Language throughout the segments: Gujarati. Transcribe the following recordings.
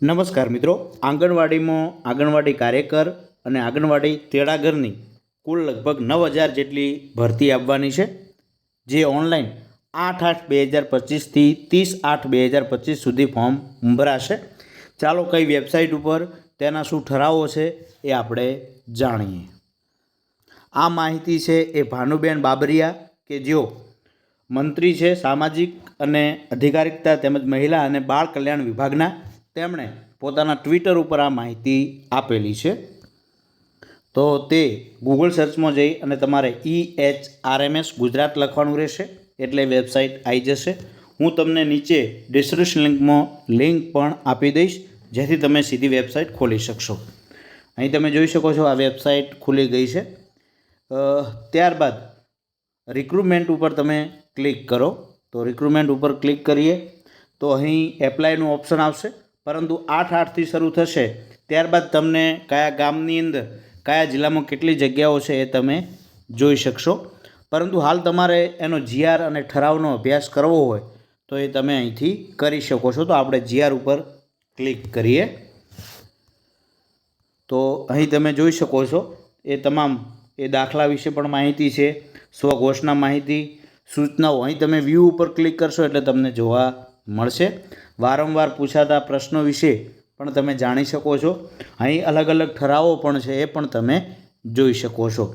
નમસ્કાર મિત્રો, આંગણવાડીમાં આંગણવાડી કાર્યકર અને આંગણવાડી તેડાગરની કુલ લગભગ 9000 જેટલી ભરતી આવવાની છે, જે ઓનલાઈન 8/8/2025 થી 30/8/2025 સુધી ફોર્મ ભરાશે। ચાલો કઈ વેબસાઇટ ઉપર તેના શું ઠરાવો છે એ આપણે જાણીએ। આ માહિતી છે એ ભાનુબેન બાબરિયા કે જેઓ મંત્રી છે સામાજિક અને અધિકારિતા તેમજ મહિલા અને બાળ કલ્યાણ વિભાગના, તેમણે પોતાના ટ્વિટર ઉપર આ માહિતી આપેલી છે। તો તે ગૂગલ સર્ચમાં જઈ અને તમારે EHRMS ગુજરાત લખવાનું રહેશે, એટલે વેબસાઇટ આવી જશે। હું તમને નીચે ડિસ્ક્રિપ્શન લિંકમાં લિંક પણ આપી દઈશ, જેથી તમે સીધી વેબસાઇટ ખોલી શકશો। અહીં તમે જોઈ શકો છો આ વેબસાઇટ ખુલી ગઈ છે। ત્યારબાદ રિક્રુટમેન્ટ ઉપર તમે ક્લિક કરો, તો રિક્રુટમેન્ટ ઉપર ક્લિક કરીએ તો અહીં એપ્લાયનું ઓપ્શન આવશે, પરંતુ 8/8થી શરૂ થશે। ત્યારબાદ તમને કયા ગામની અંદર કયા જિલ્લામાં કેટલી જગ્યાઓ છે એ તમે જોઈ શકશો, પરંતુ હાલ તમારે એનો GR અને ઠરાવનો અભ્યાસ કરવો હોય તો એ તમે અહીંથી કરી શકો છો। તો આપણે GR ઉપર ક્લિક કરીએ તો અહીં તમે જોઈ શકો છો એ તમામ એ દાખલા વિશે પણ માહિતી છે, સ્વઘોષણા માહિતી, સૂચનાઓ અહીં તમે વ્યૂ ઉપર ક્લિક કરશો એટલે તમને જોવા મળશે। વારંવાર પૂછાતા પ્રશ્નો વિશે પણ તમે જાણી શકો છો। અહીં અલગ અલગ ઠરાવો પણ છે એ પણ તમે જોઈ શકો છો।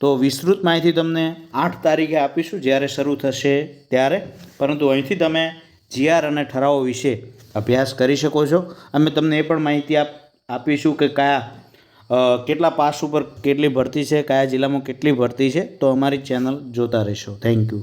તો વિસ્તૃત માહિતી તમને 8 તારીખે આપીશું જ્યારે શરૂ થશે ત્યારે, પરંતુ અહીંથી તમે GR અને ઠરાવો વિશે અભ્યાસ કરી શકો છો। અમે તમને એ પણ માહિતી આપીશું કે કેટલા પાસ ઉપર કેટલી ભરતી છે, કયા જિલ્લામાં કેટલી ભરતી છે। તો અમારી ચેનલ જોતા રહેશો। Thank you.